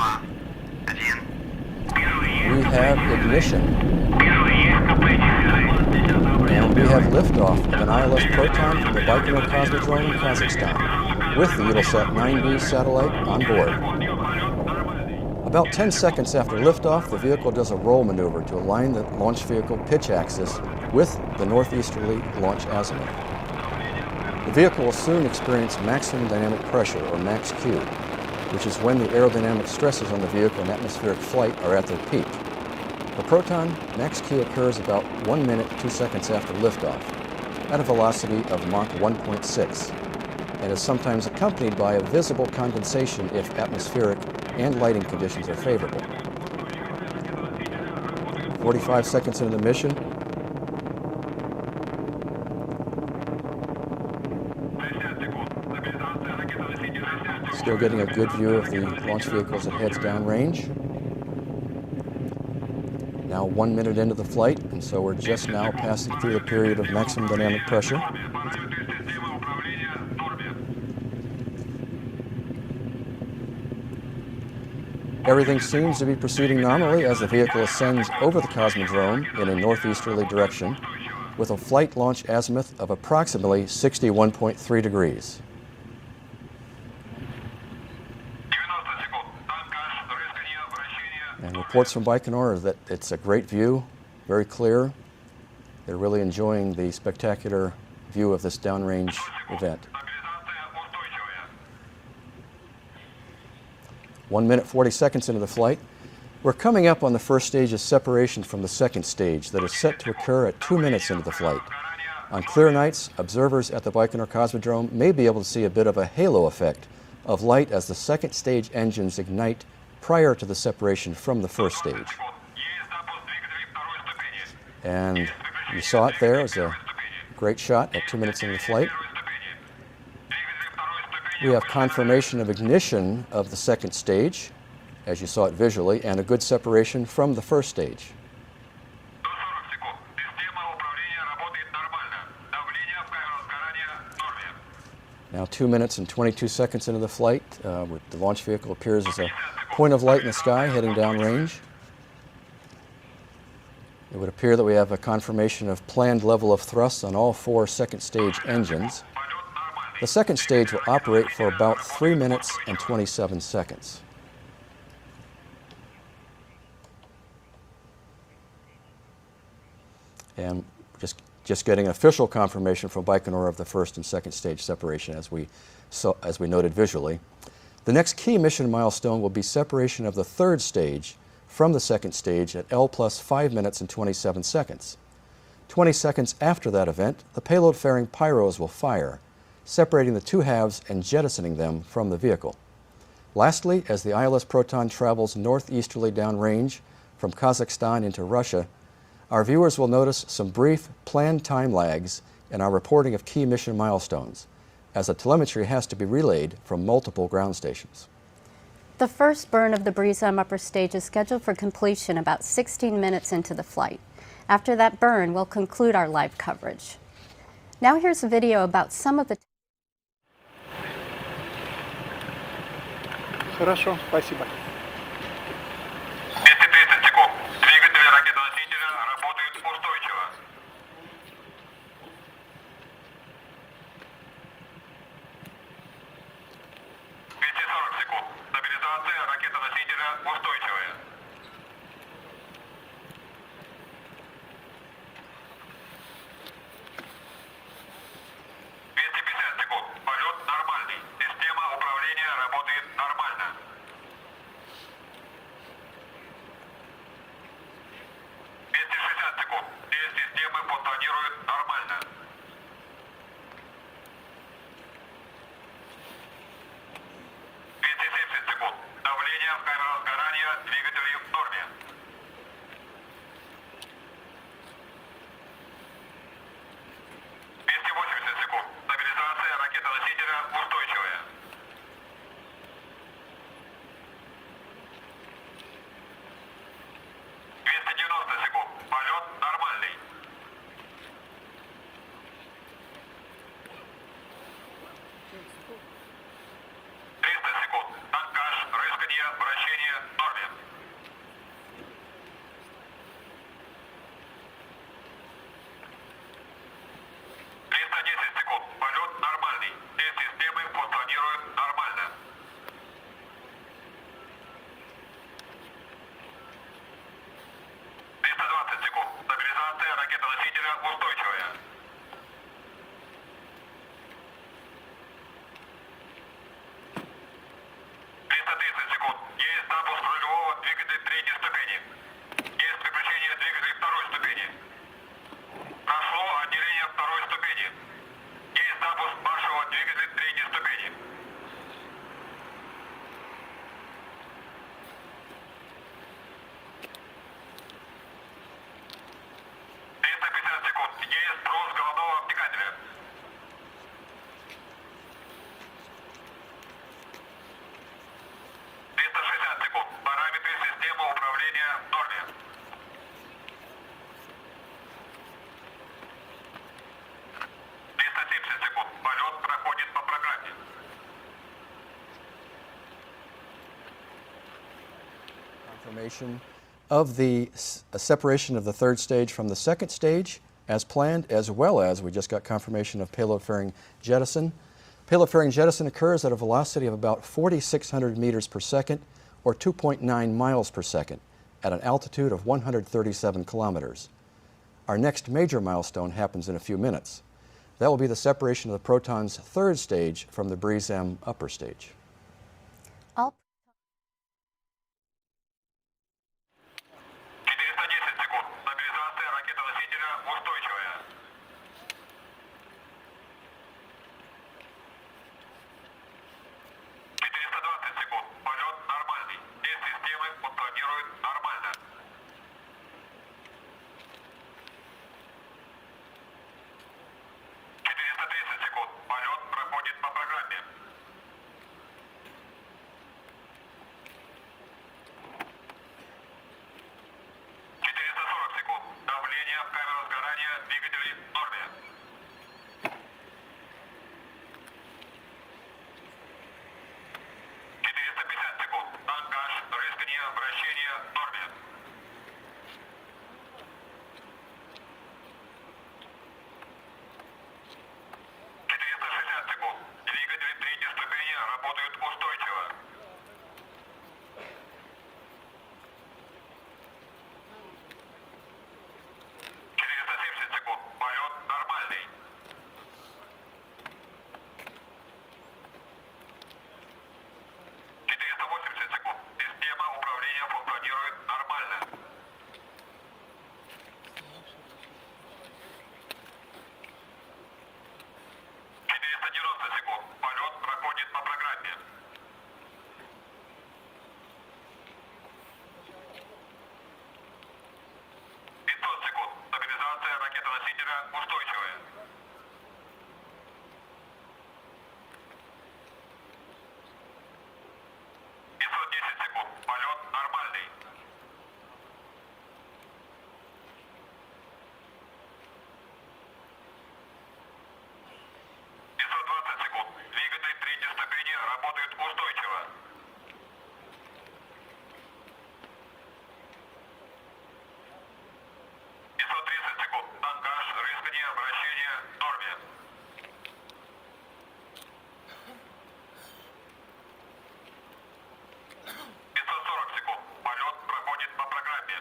We have ignition. And we have liftoff of an ILS Proton from the Baikonur Cosmodrome in Kazakhstan with the Eutelsat 9B satellite on board. About 10 seconds after liftoff, the vehicle does a roll maneuver to align the launch vehicle pitch axis with the northeasterly launch azimuth. The vehicle will soon experience maximum dynamic pressure, or max Q, which is when the aerodynamic stresses on the vehicle in atmospheric flight are at their peak. For Proton, max Q occurs about 1 minute, 2 seconds after liftoff, at a velocity of Mach 1.6, and is sometimes accompanied by a visible condensation if atmospheric and lighting conditions are favorable. 45 seconds into the mission, still getting a good view of the launch vehicle as it heads downrange. Now 1 minute into the flight, and so we're just now passing through the period of maximum dynamic pressure. Everything seems to be proceeding normally as the vehicle ascends over the Cosmodrome in a northeasterly direction with a flight launch azimuth of approximately 61.3 degrees. And reports from Baikonur are that it's a great view, very clear. They're really enjoying the spectacular view of this downrange event. 1 minute, 40 seconds into the flight, we're coming up on the first stage's separation from the second stage that is set to occur at 2 minutes into the flight. On clear nights, observers at the Baikonur Cosmodrome may be able to see a bit of a halo effect of light as the second stage engines ignite prior to the separation from the first stage. And you saw it there as a great shot at 2 minutes into the flight. We have confirmation of ignition of the second stage, as you saw it visually, and a good separation from the first stage. Now 2 minutes and 22 seconds into the flight, the launch vehicle appears as a point of light in the sky heading downrange. It would appear that we have a confirmation of planned level of thrust on all 4 second stage engines. The second stage will operate for about 3 minutes and 27 seconds. And just getting official confirmation from Baikonur of the first and second stage separation as we noted visually. The next key mission milestone will be separation of the third stage from the second stage at L plus 5 minutes and 27 seconds. 20 seconds after that event, the payload-fairing pyros will fire, separating the two halves and jettisoning them from the vehicle. Lastly, as the ILS Proton travels northeasterly downrange from Kazakhstan into Russia, our viewers will notice some brief planned time lags in our reporting of key mission milestones, as the telemetry has to be relayed from multiple ground stations. The first burn of the BRIZAM upper stage is scheduled for completion about 16 minutes into the flight. After that burn, we'll conclude our live coverage. Now here's a video about some of the... Хорошо, спасибо. вращение в норме. 310 секунд. Полет нормальный. Все системы функционируют нормально. 320 секунд. Стабилизация ракетоносителя устойчивая. 330 секунд. Есть запуск рулевого двигателя третьей ступени. Есть переключение двигателя второй ступени. Прошло отделение второй ступени. Есть запуск маршевого двигателя третьей ступени. 350 секунд. Есть сброс головного обтекателя. 360 секунд. Параметры системы управления в норме. 370 секунд. Полет проходит по программе. Confirmation of the separation of the third stage from the second stage as planned, as well as we just got confirmation of payload fairing jettison. Payload fairing jettison occurs at a velocity of about 4,600 meters per second or 2.9 miles per second at an altitude of 137 kilometers. Our next major milestone happens in a few minutes. That will be the separation of the Proton's third stage from the Breeze-M upper stage. All 410 секунд. Стабилизация ракетоносителя устойчивая. 420 секунд. Полет нормальный. Все системы функционируют нормально. 430 секунд. Полет проходит по программе. 440 секунд. Давление в камеру сгорания двигателей в норме. 450 секунд. Ангаж, рыскание, вращение в норме. 460 секунд. Двигатели третьей ступени работают устойчиво. 470 секунд. Полет нормальный. 480 секунд. Система управления функционирует нормально. 490 секунд. Полет проходит по программе. 500 секунд. Стабилизация ракетоносителя устойчивая. 510 секунд. Полет нормальный. 520 секунд. Двигатели третьей ступени работают устойчиво. 530 секунд. Ангаж, рыскание, вращение в норме. 540 секунд. Полет проходит по программе.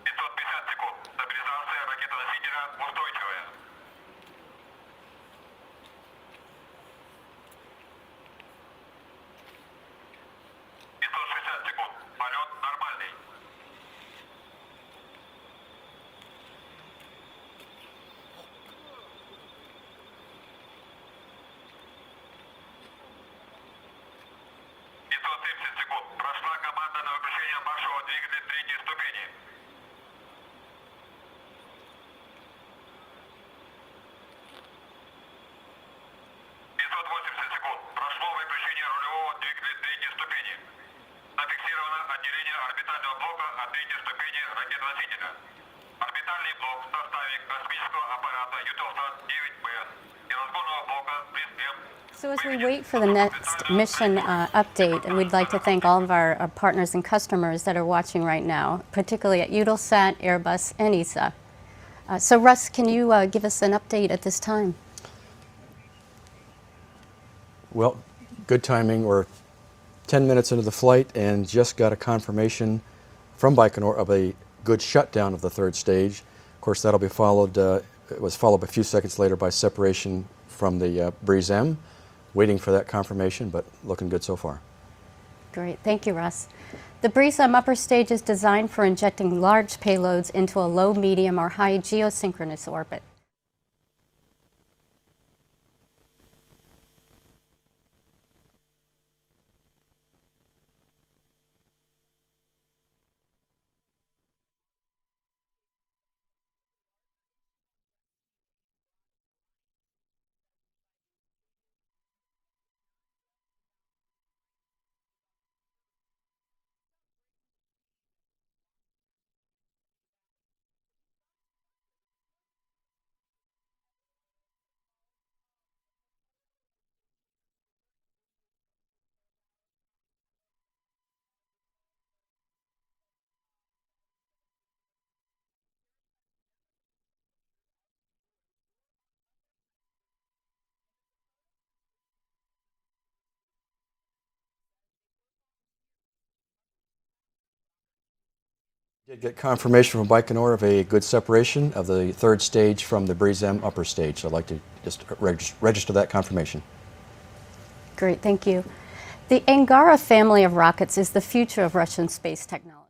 550 секунд. Стабилизация ракетоносителя устойчивая. 560 секунд. Полет нормальный. 570 секунд. Прошла команда на выключение маршевого двигателя третьей ступени. 580 секунд. Прошло выключение рулевого двигателя третьей ступени. Зафиксировано отделение орбитального блока от третьей ступени ракетоносителя. Орбитальный блок в составе космического аппарата Eutelsat 9P и разгонного So as we wait for the next mission update, and we'd like to thank all of our partners and customers that are watching right now, particularly at Eutelsat, Airbus, and ESA. So Russ, can you give us an update at this time? Well, good timing. We're 10 minutes into the flight and just got a confirmation from Baikonur of a good shutdown of the third stage. Of course, that'll be followed, it was followed a few seconds later by separation from the Breeze M. Waiting for that confirmation, but looking good so far. Great, thank you, Russ. The Breeze M upper stage is designed for injecting large payloads into a low, medium, or high geosynchronous orbit. Did get confirmation from Baikonur of a good separation of the third stage from the Breeze M upper stage. So I'd like to just register that confirmation. Great, thank you. The Angara family of rockets is the future of Russian space technology.